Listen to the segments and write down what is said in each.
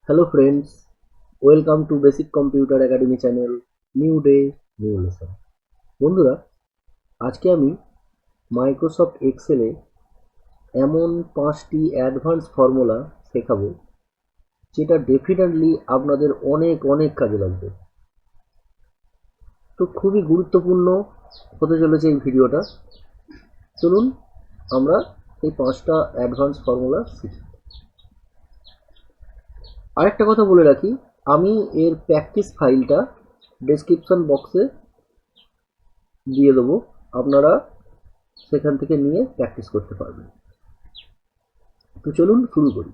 Hello friends, welcome to Basic Computer Academy channel. New day, new lesson. বন্ধুরা, আজকে আমি Microsoft এক্সেলে এমন 5টি অ্যাডভান্স ফর্মুলা শেখাবো যেটা ডেফিনেটলি আপনাদের অনেক অনেক কাজে লাগবে। তো খুবই গুরুত্বপূর্ণ হতে চলেছে এই ভিডিওটা। চলুন আমরা এই 5টা অ্যাডভান্স ফর্মুলা শিখি। আরেকটা কথা বলে রাখি, আমি এর প্র্যাকটিস ফাইলটা ডেসক্রিপশন বক্সে দিয়ে দেবো, আপনারা সেখান থেকে নিয়ে প্র্যাকটিস করতে পারবেন। তো চলুন শুরু করি।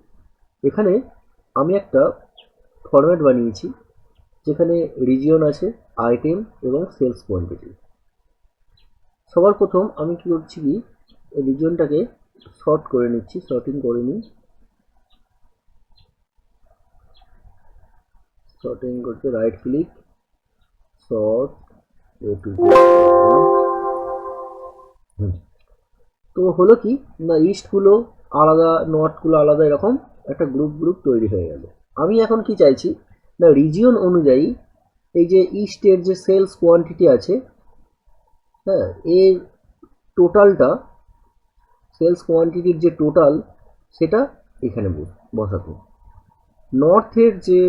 এখানে আমি একটা ফরম্যাট বানিয়েছি যেখানে রিজিয়ন আছে, আইটেম এবং সেলস কোয়ান্টিটি। সবার প্রথম আমি কি করছি কি, এই রিজিয়নটাকে শর্ট করে নিচ্ছি, শর্টিং করে নিই। শর্টিং করতে রাইট ক্লিক, শর্ট এ টু। তো হলো কি না, ইস্টগুলো আলাদা, নর্থগুলো আলাদা, এরকম একটা গ্রুপ তৈরি হয়ে গেল। আমি এখন কি চাইছি না, রিজিয়ন অনুযায়ী এই যে ইস্টের যে সেলস কোয়ান্টিটি আছে, হ্যাঁ, এর টোটালটা, সেলস কোয়ান্টিটির যে টোটাল সেটা এখানে বসাবো। নর্থের যে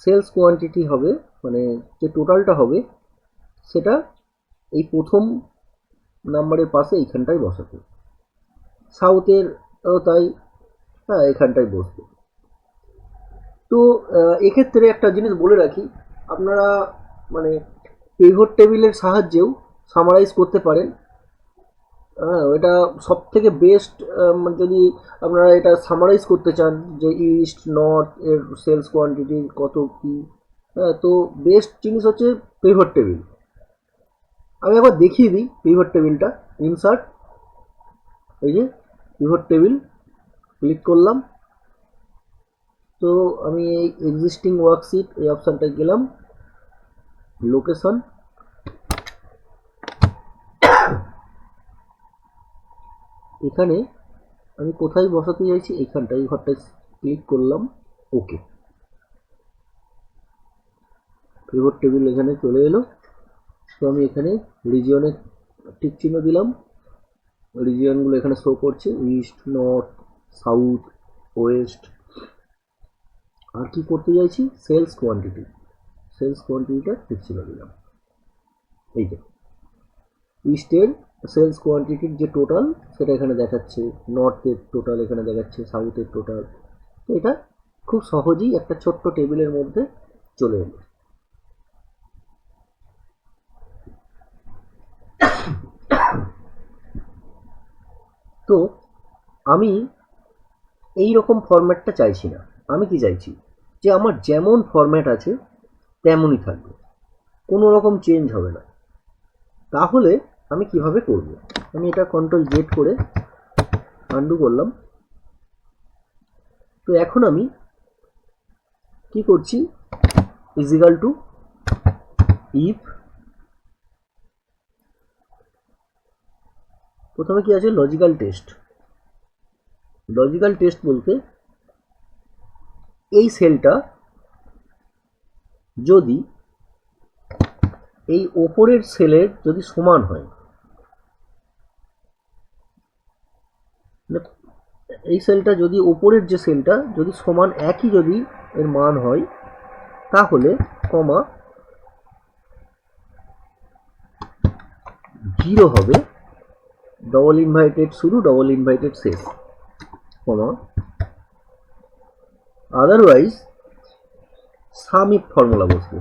সেলস কোয়ান্টিটি হবে, মানে যে টোটালটা হবে, সেটা এই প্রথম নাম্বারের পাশে এইখানটায় বসাবো। সাউথের তাই, হ্যাঁ, এখানটায় বসবে। তো এক্ষেত্রে একটা জিনিস বলে রাখি, আপনারা মানে পিভট টেবিলের সাহায্যেও সামারাইজ করতে পারেন। এটা সব থেকে বেস্ট। যদি আপনারা এটা সামারাইজ করতে চান যে ইস্ট নর্থ এর সেলস কোয়ান্টিটি কত কী, তো বেস্ট জিনিস হচ্ছে পিভট টেবিল। আমি একবার দেখিয়ে দিই পিভট টেবিলটা। ইনসার্ট, এই যে পিভট টেবিল, ক্লিক করলাম। তো আমি এই এক্সিস্টিং ওয়ার্কশিট এই অপশানটায় গেলাম, লোকেশন, এখানে আমি কোথায় বসাতে চাইছি এইখানটায়, এই ঘরটায় ক্লিক করলাম, ওকে। পিভট টেবিল এখানে চলে এলো। তো আমি এখানে রিজিয়নে টিক চিহ্ন দিলাম, রিজিয়নগুলো এখানে শো করছে, ইস্ট নর্থ সাউথ ওয়েস্ট। আর কি করতে চাইছি, সেলস কোয়ান্টিটি, সেলস কোয়ান্টিটিটা টিক চিহ্ন দিলাম। এই যে ইস্টের সেলস কোয়ান্টিটির যে টোটাল সেটা এখানে দেখাচ্ছে, নর্থের টোটাল এখানে দেখাচ্ছে, সাউথের টোটাল। তো এটা খুব সহজেই একটা ছোট্ট টেবিলের মধ্যে চলে এলো। তো আমি এই রকম ফরম্যাটটা চাইছি না। আমি কি চাইছি যে আমার যেমন ফরম্যাট আছে তেমনই থাকবে, কোনো রকম চেঞ্জ হবে না। তাহলে আমি কিভাবে করব, আমি এটা কন্ট্রোল জেড করে আন্ডু করলাম। তো এখন আমি কি করছি, ইজিক্যাল টু ইফ, প্রথমে কি আছে, লজিক্যাল টেস্ট। লজিক্যাল টেস্ট বলতে এই সেলটা যদি এই ওপরের সেলের যদি সমান হয়, এই সেলটা যদি ওপরের যে সেলটা যদি সমান একই যদি এর মান হয়, তাহলে কমা 0 হবে, ডবল ইনভাইটেড শুরু ডবল ইনভাইটেড শেষ, কমা, আদারওয়াইজ সাম ইফ ফর্মুলা বসবে,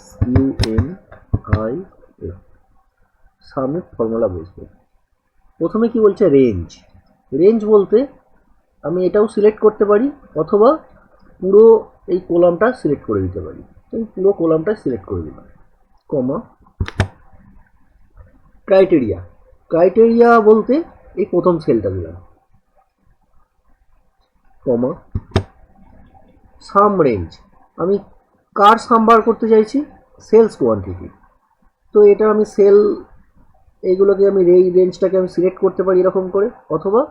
SUMIF, সাম ইফ ফর্মুলা বসবে। প্রথমে কি বলছে, রেঞ্জ। রেঞ্জ বলতে আমি এটাও সিলেক্ট করতে পারি, অথবা পুরো এই কলামটা সিলেক্ট করে দিতে পারি। এই পুরো কলামটা সিলেক্ট করে দিলাম, কমা, ক্রাইটেরিয়া। ক্রাইটেরিয়া বলতে এই প্রথম সেলটা দিলাম, কমা, সাম রেঞ্জ। আমি কার সাম বার করতে চাইছি, সেলস কোয়ান্টিটি। তো এটা আমি সেল, এইগুলোকে আমি এই রেঞ্জটাকে আমি সিলেক্ট করতে পারি এরকম করে, অথবা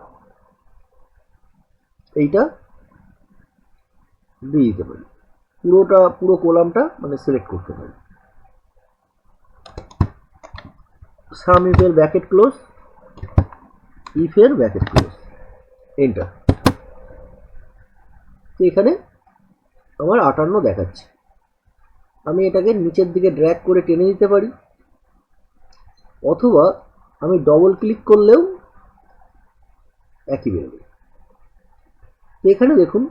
এইটা দিয়ে দিতে পারি, পুরো কলামটা মানে সিলেক্ট করতে পারি। সাম ইফ এর ব্র্যাকেট ক্লোজ, ইফ এর ব্র্যাকেট ক্লোজ, এন্টার। তো এখানে আমার 58 দেখাচ্ছে। আমি এটাকে নিচের দিকে ড্র্যাগ করে টেনে দিতে পারি, অথবা আমি ডবল ক্লিক করলেও একই বেরোবে। তো এখানে দেখুন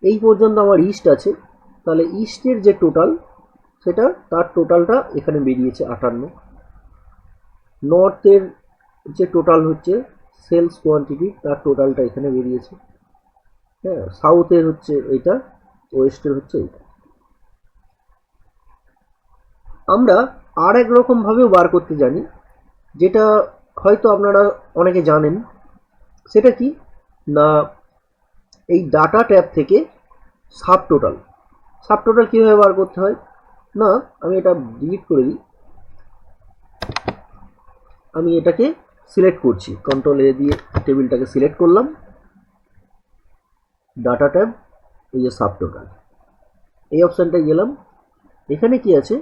এই পর্যন্ত আমার ইস্ট আছে, তাহলে ইস্টের যে টোটাল সেটা তার টোটালটা এখানে বেরিয়েছে 58। নর্থের যে টোটাল হচ্ছে সেলস কোয়ান্টিটি তার টোটালটা এখানে বেরিয়েছে। হ্যাঁ, সাউথের হচ্ছে এটা, ওয়েস্টের হচ্ছে এটা। আমরা আর এক রকম ভাবেও বার করতে জানি, যেটা হয়তো আপনারা অনেকে জানেন। সেটা কি না, এই ডাটা ট্যাব থেকে সাব টোটাল কীভাবে বার করতে হয় না, আমি এটা ডিলিট করে দিই। আমি এটাকে সিলেক্ট করছি, কন্ট্রোল এ দিয়ে টেবিলটাকে সিলেক্ট করলাম, ডাটা ট্যাব, এই যে সাব টোটাল, এই অপশানটায় গেলাম। এখানে কি আছে,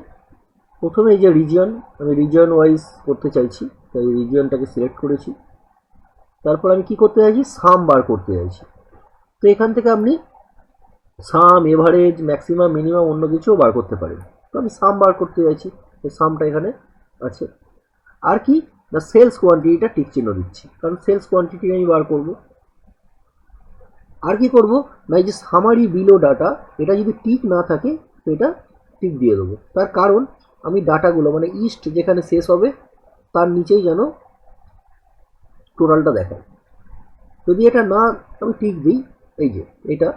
প্রথমে এই যে রিজিয়ন, আমি রিজিয়ন ওয়াইজ করতে চাইছি, তাই রিজিয়নটাকে সিলেক্ট করেছি। তারপর আমি কি করতে চাইছি, সাম বার করতে চাইছি। তো এখান থেকে আপনি সাম, এভারেজ, ম্যাক্সিমাম, মিনিমাম অন্য কিছুও বার করতে পারেন। তো আমি সাম বার করতে চাইছি, এই সামটা এখানে আছে। আর কি না, সেলস কোয়ান্টিটিটা টিক চিহ্ন দিচ্ছি, কারণ সেলস কোয়ান্টিটি আমি বার করব। আর কি করব না, এই যে সামারি বিলো ডাটা, এটা যদি টিক না থাকে তো এটা টিক দিয়ে দেবো। তার কারণ আমি ডাটাগুলো মানে ইস্ট যেখানে শেষ হবে তার নিচেই যেন টোটালটা দেখায়। যদি এটা না আমি টিক দিই, এই যে এটা,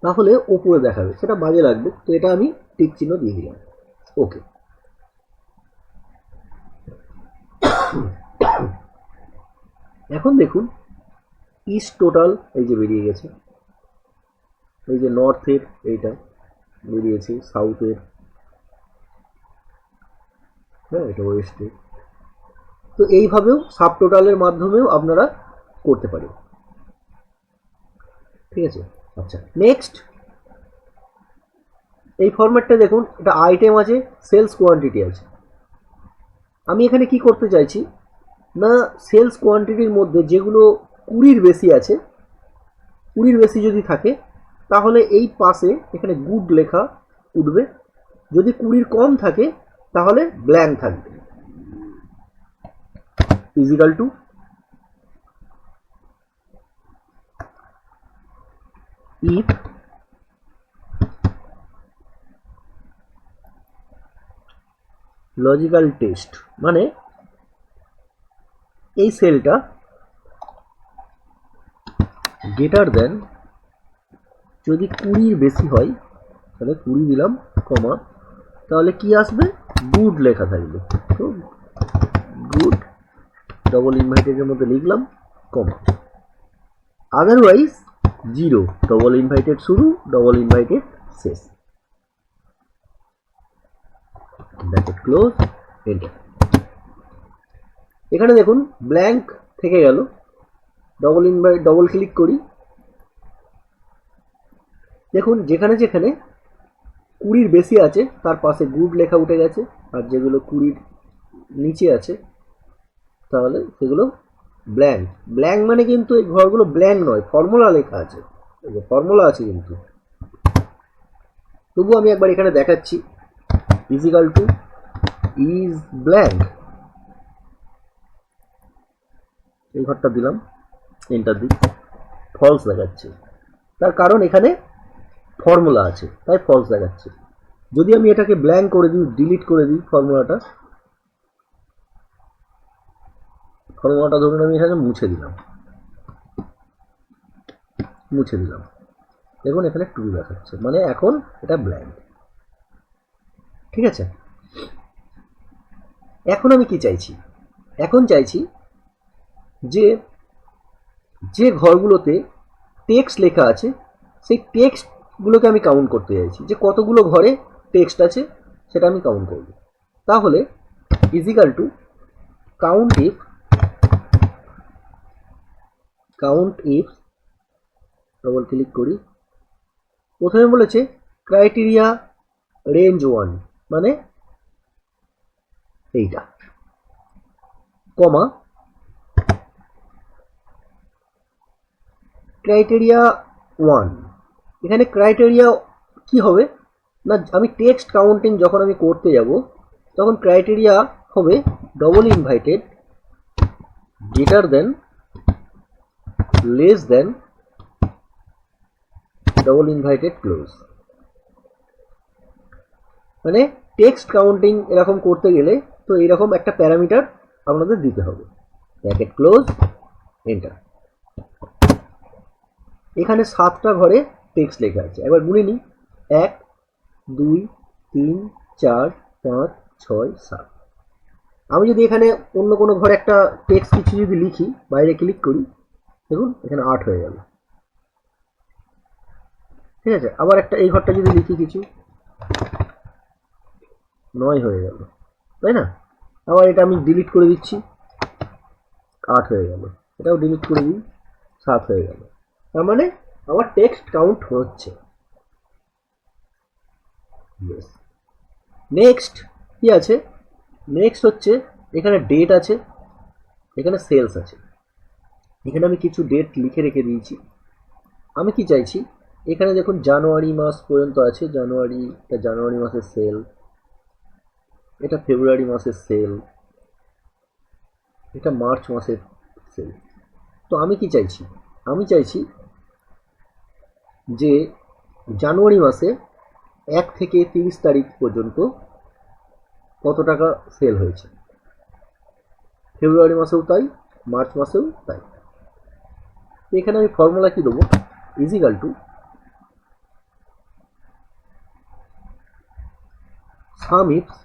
তাহলে ওপরে দেখাবে, সেটা বাজে লাগবে। তো এটা আমি টিক চিহ্ন দিয়ে দিলাম, ওকে। এখন দেখুন ইস্ট টোটাল এই যে বেরিয়ে গেছে, এই যে নর্থের এইটা বেরিয়েছে, সাউথের, হ্যাঁ এটা ওয়েস্টের। তো এইভাবেও সাব টোটালের মাধ্যমেও আপনারা করতে পারেন, ঠিক আছে। আচ্ছা, নেক্সট এই ফরম্যাটটা দেখুন, এটা আইটেম আছে, সেলস কোয়ান্টিটি আছে। আমি এখানে কি করতে চাইছি না, সেলস কোয়ান্টিটির মধ্যে যেগুলো 20-র বেশি আছে, 20-র বেশি যদি থাকে তাহলে এই পাশে এখানে গুড লেখা উঠবে। যদি 20-র কম থাকে তাহলে ব্ল্যাঙ্ক থাকবে। Equal to if logical test, মানে এই সেলটা গ্রেটার দেন, যদি 20-র বেশি হয় তাহলে 20 দিলাম কমা, তাহলে কি আসবে, গুড লেখা থাকবে। তো গুড ডবল ইনভাইটেডের মধ্যে লিখলাম কমা, আদারওয়াইজ 0, ডবল ইনভাইটেড শুরু, ডবল ইনভাইটেড শেষ, ব্র্যাকেট ক্লোজ, এন্টার। এখানে দেখুন ব্ল্যাঙ্ক থেকে গেল, ডবল ক্লিক করি, দেখুন যেখানে যেখানে 20-র বেশি আছে তার পাশে গুড লেখা উঠে গেছে, আর যেগুলো 20-র নিচে আছে তাহলে সেগুলো ব্ল্যাঙ্ক। ব্ল্যাঙ্ক মানে কিন্তু এই ঘরগুলো ব্ল্যাঙ্ক নয়, ফর্মুলা লেখা আছে, ফর্মুলা আছে কিন্তু। তবু আমি একবার এখানে দেখাচ্ছি, ইজিক্যাল টু ইজ ব্ল্যাঙ্ক, এই ঘরটা দিলাম, এন্টার দিই, ফলস দেখাচ্ছে। তার কারণ এখানে ফর্মুলা আছে তাই ফলস দেখাচ্ছে। যদি আমি এটাকে ব্ল্যাঙ্ক করে দিই, ডিলিট করে দিই ফর্মুলাটা ধরুন আমি এখানে মুছে দিলাম, দেখুন এখানে 2 দেখাচ্ছে, মানে এখন এটা ব্ল্যাঙ্ক, ঠিক আছে। এখন আমি কি চাইছি, এখন চাইছি যে যে ঘরগুলোতে টেক্সট লেখা আছে সেই টেক্সটগুলোকে আমি কাউন্ট করতে চাইছি, যে কতগুলো ঘরে টেক্সট আছে সেটা আমি কাউন্ট করব। তাহলে equal to count if double click করি, প্রথমে বলেছে ক্রাইটেরিয়া রেঞ্জ 1 মানে এইটা, কমা ক্রাইটেরিয়া 1। এখানে ক্রাইটেরিয়া কি হবে না, আমি টেক্সট কাউন্টিং যখন আমি করতে যাব তখন ক্রাইটেরিয়া হবে double inverted greater than less than double inverted close. মানে টেক্সট কাউন্টিং এরকম করতে গেলে তো এরকম একটা প্যারামিটার আপনাদের দিতে হবে, ব্র্যাকেট ক্লোজ, এন্টার। এখানে 7টা ঘরে টেক্সট লেখা আছে, একবার গুনে নিই, 1 2 3 4 5 6 7। আমি যদি এখানে অন্য কোনো ঘরে একটা টেক্সট কিছু যদি লিখি, বাইরে ক্লিক করি, দেখুন এখানে 8 হয়ে গেল, ঠিক আছে। আবার একটা এই ঘরটা যদি লিখি কিছু, 9 হয়ে গেল, তাই না। আবার এটা আমি ডিলিট করে দিচ্ছি, 8 হয়ে গেল, এটাও ডিলিট করে দিই, 7 হয়ে গেল। তার মানে আমার টেক্সট কাউন্ট হচ্ছে। নেক্সট কি আছে, নেক্সট হচ্ছে এখানে ডেট আছে, এখানে সেলস আছে। এখানে আমি কিছু ডেট লিখে রেখে দিয়েছি। আমি কি চাইছি, এখানে দেখুন জানুয়ারি মাস পর্যন্ত আছে, জানুয়ারি মাসের সেল, এটা ফেব্রুয়ারি মাসের সেল, এটা মার্চ মাসের সেল। তো আমি কি চাইছি, আমি চাইছি যে জানুয়ারি মাসে 1 থেকে 30 তারিখ পর্যন্ত কত টাকা সেল হয়েছে, ফেব্রুয়ারি মাসেও তাই, মার্চ মাসেও তাই। এখানে আমি ফর্মুলা কি দেবো, ইজিক্যাল টু সাম ইফস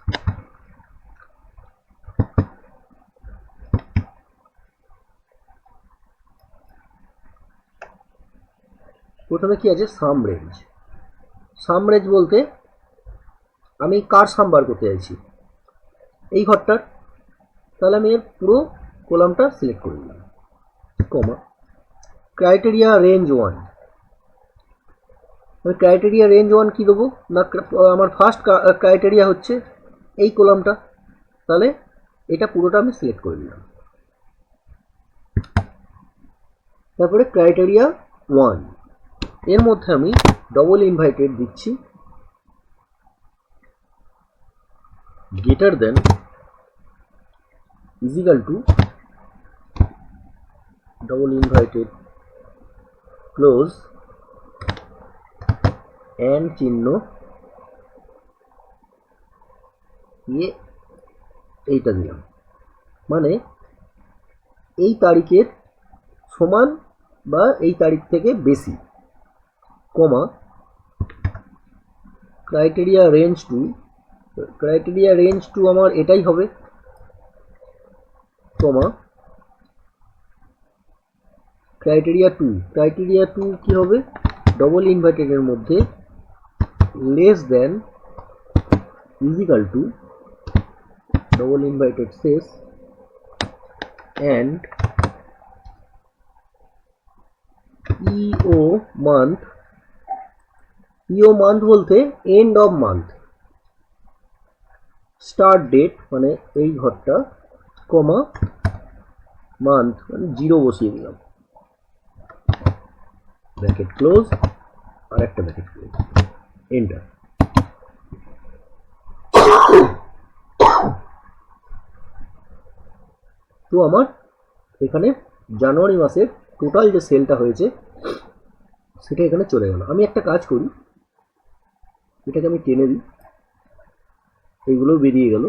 প্রথমে কি আছে, সাম রেঞ্জ। সাম রেঞ্জ বলতে আমি কার সাম বার করতে চাইছি, এই ঘরটার, তাহলে আমি এর পুরো কলামটা সিলেক্ট করে দিলাম, কমা ক্রাইটেরিয়া রেঞ্জ 1। আমি ক্রাইটেরিয়া রেঞ্জ 1 কি দেবো না, আমার ফার্স্ট ক্রাইটেরিয়া হচ্ছে এই কলামটা, তাহলে এটা পুরোটা আমি সিলেক্ট করে দিলাম। তারপরে ক্রাইটেরিয়া 1 এর মধ্যে আমি ডবল ইনভাইটেড দিচ্ছি, greater than equal to double inverted close and চিহ্ন দিয়ে এইটা দিলাম, মানে এই তারিখের সমান বা এই তারিখ থেকে বেশি, কমা ক্রাইটেরিয়া রেঞ্জ 2। ক্রাইটেরিয়া রেঞ্জ 2 আমার এটাই হবে, কমা ক্রাইটেরিয়া 2। ক্রাইটেরিয়া 2 কি হবে, ডবল ইনভার্টেডের মধ্যে less than equal to double inverted শেষ and EO month. EO month বলতে end of month, start date মানে এই ঘরটা, কমা মান্থ মানে 0 বসিয়ে দিলাম, ব্র্যাকেট ক্লোজ আর একটা ব্র্যাকেট ক্লোজ, এন্টার। তো আমার এখানে জানুয়ারি মাসের টোটাল যে সেলটা হয়েছে সেটা এখানে চলে গেল। আমি একটা কাজ করি, এটাকে আমি টেনে দিই, এইগুলো বেরিয়ে গেল।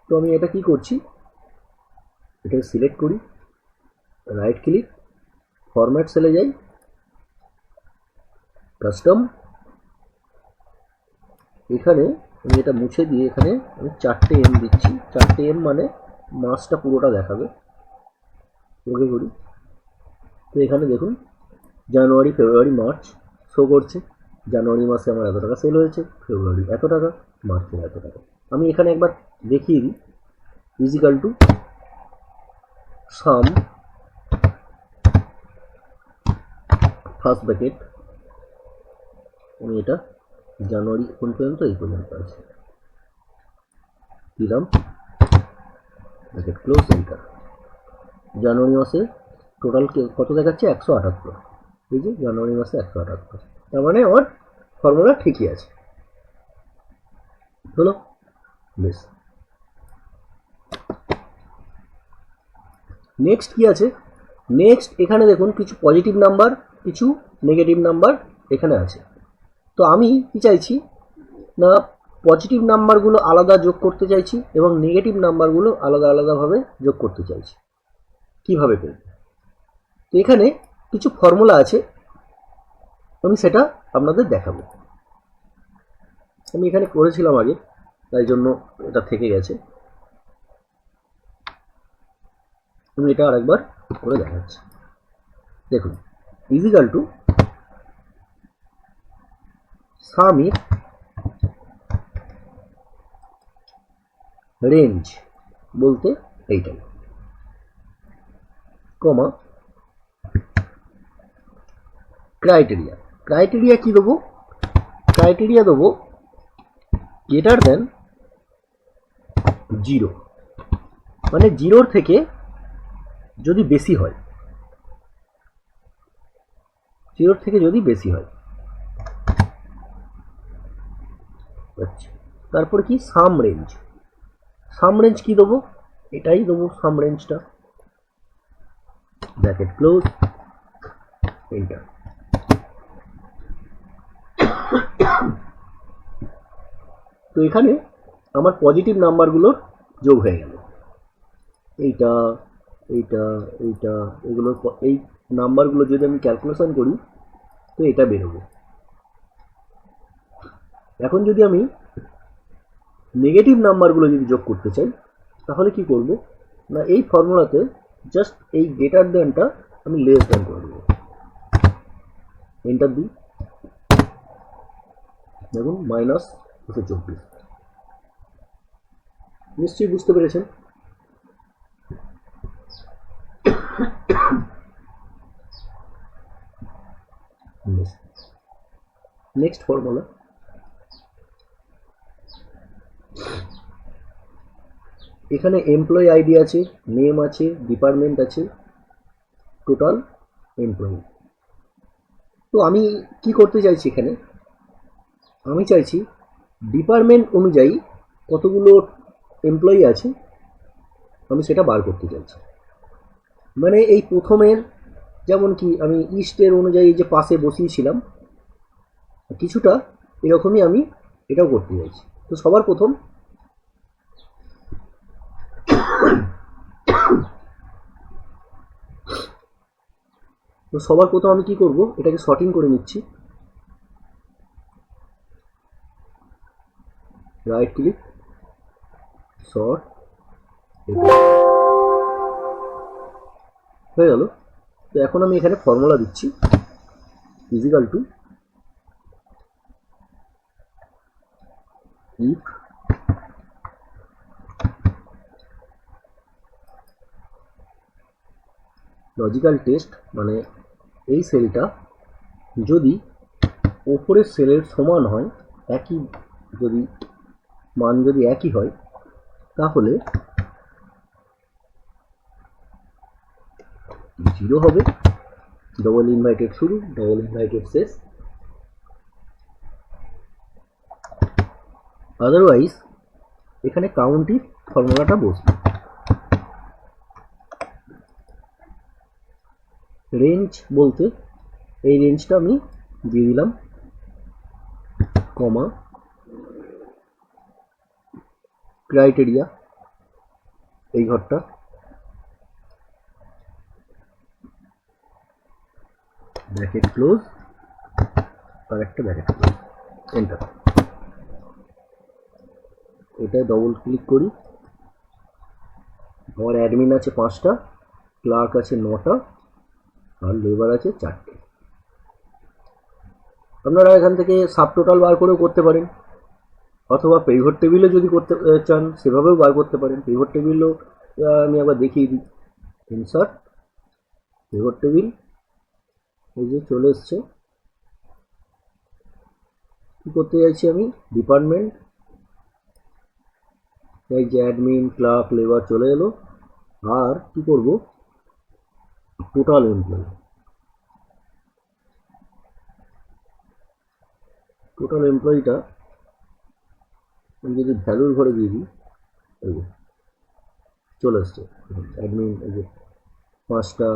তো আমি এটা কি করছি, এটাকে সিলেক্ট করি, রাইট ক্লিক, ফরম্যাট সেলে যাই, কাস্টম, এখানে আমি এটা মুছে দিয়ে এখানে আমি 4টে এম দিচ্ছি। 4টে এম মানে মাসটা পুরোটা দেখাবে, ওকে করি। তো এখানে দেখুন জানুয়ারি ফেব্রুয়ারি মার্চ শো করছে, জানুয়ারি মাসে আমার এত টাকা সেল হয়েছে, ফেব্রুয়ারি এত টাকা, মার্চের এত টাকা। আমি এখানে একবার দেখিয়ে দিই, equal to sum first bracket আমি এটা জানুয়ারি কোন পর্যন্ত, এই পর্যন্ত আছে, দিলাম ব্র্যাকেট ক্লোজ, এন্টার। জানুয়ারি মাসে টোটাল কত দেখাচ্ছে? 178। এই যে জানুয়ারি মাসে 178, তার মানে আমার ফর্মুলা ঠিকই আছে। হলো বেশ। নেক্সট কি আছে? নেক্সট এখানে দেখুন কিছু পজিটিভ নাম্বার, কিছু নেগেটিভ নাম্বার এখানে আছে। তো আমি কি চাইছি না, পজিটিভ নাম্বারগুলো আলাদা যোগ করতে চাইছি এবং নেগেটিভ নাম্বারগুলো আলাদা আলাদাভাবে যোগ করতে চাইছি। কিভাবে করব? তো এখানে কিছু ফর্মুলা আছে, আমি সেটা আপনাদের দেখাবো। আমি এখানে করেছিলাম আগে, তাই জন্য এটা থেকে গেছে। আমি এটা আরেকবার করে দেখাচ্ছি। দেখুন, ইজিক্যাল টু সামের রেঞ্জ বলতে এইটাই, কমা ক্রাইটেরিয়া। ক্রাইটেরিয়া কি দেবো? ক্রাইটেরিয়া দেবো গ্রেটার দেন 0, মানে 0 থেকে যদি বেশি হয়, 0 থেকে যদি বেশি হয়। আচ্ছা, তারপর কি সাম রেঞ্জ। সাম রেঞ্জ কি দেবো? এটাই দেবো সাম রেঞ্জটা, ব্র্যাকেট ক্লোজ, এন্টার। তো এখানে আমার পজিটিভ নাম্বারগুলোর যোগ হয়ে গেল, এইটা এইটা এইটা, এগুলোর এই নাম্বারগুলো যদি আমি ক্যালকুলেশন করি তো এটা বেরোবে। এখন যদি আমি নেগেটিভ নাম্বারগুলো যদি যোগ করতে চাই তাহলে কি করব না, এই ফর্মুলাতে জাস্ট এই গ্রেটার দেনটা আমি লেস দেন করে দেবো, এন্টার দিই। দেখুন -224। নিশ্চয়ই বুঝতে পেরেছেন। নেক্সট ফর্মুলা, এখানে এমপ্লয়ি আইডি আছে, নেম আছে, ডিপার্টমেন্ট আছে, টোটাল এমপ্লয়ি। তো আমি কি করতে চাইছি এখানে, আমি চাইছি ডিপার্টমেন্ট অনুযায়ী কতগুলো এমপ্লয়ি আছে আমি সেটা বার করতে চাইছি। মানে এই প্রথমের, যেমন কি আমি ইস্টের অনুযায়ী যে পাশে বসিয়েছিলাম, কিছুটা এরকমই আমি এটাও করতে চাইছি। তো সবার প্রথম আমি কি করব, এটাকে শর্টিং করে নিচ্ছি, রাইট ক্লিক, শর্ট, হয়ে গেল। তো এখন আমি এখানে ফর্মুলা দিচ্ছি, equal to if logical test, মানে এই সেলটা যদি ওপরের সেলের সমান হয়, একই যদি মান যদি একই হয়, তাহলে 0 হবে, ডবল ইনভাইটেড শুরু, ডবল ইনভাইটেড শেষ। আদারওয়াইজ এখানে কাউন্টির ফর্মুলাটা বসবে। রেঞ্জ বলতে এই রেঞ্জটা আমি দিয়ে দিলাম, কমা ক্রাইটেরিয়া, এই ঘরটা, ব্র্যাকেট ক্লোজ, আর একটা ব্র্যাকেট ক্লোজ, এন্টার। এটা ডবল ক্লিক করি, আমার অ্যাডমিন আছে 5টা, ক্লার্ক আছে 9টা, আর লেবার আছে 4টে। আপনারা এখান থেকে সাব টোটাল বার করেও করতে পারেন, অথবা পিভট টেবিলে যদি করতে চান সেভাবেও বার করতে পারেন। পিভট টেবিলও আমি একবার দেখিয়ে দিই, ইনসার্ট পিভট টেবিল, এই যে চলে এসছে, কী করতে চাইছি আমি, ডিপার্টমেন্ট, এই যে অ্যাডমিন, ক্লার্ক, লেবার চলে এলো। আর কি করব, টোটাল এমপ্লয়ি, টোটাল এমপ্লয়িটা আমি যদি ভ্যালুর ঘরে দিয়ে দিই, এই যে চলে এসছে অ্যাডমিন, এই যে 5টা,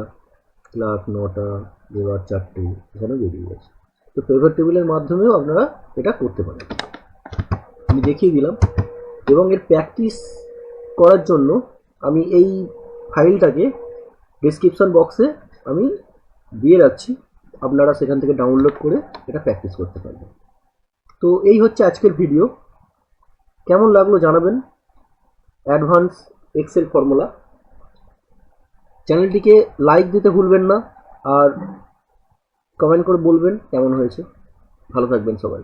ক্লার্ক 9টা, লেবার 4টে, এখানে বেরিয়ে গেছে। তো পেভার টেবিলের মাধ্যমেও আপনারা এটা করতে পারেন, আমি দেখিয়ে দিলাম। এবং এর প্র্যাকটিস করার জন্য আমি এই ফাইলটাকে ডেসক্রিপশন বক্সে আমি দিয়ে রাখছি, আপনারা সেখান থেকে ডাউনলোড করে এটা প্র্যাকটিস করতে পারবেন। তো এই হচ্ছে আজকের ভিডিও, কেমন লাগলো জানাবেন। অ্যাডভান্স এক্সেল ফর্মুলা, চ্যানেলটিকে লাইক দিতে ভুলবেন না, আর কমেন্ট করে বলবেন কেমন হয়েছে। ভালো থাকবেন সবাই।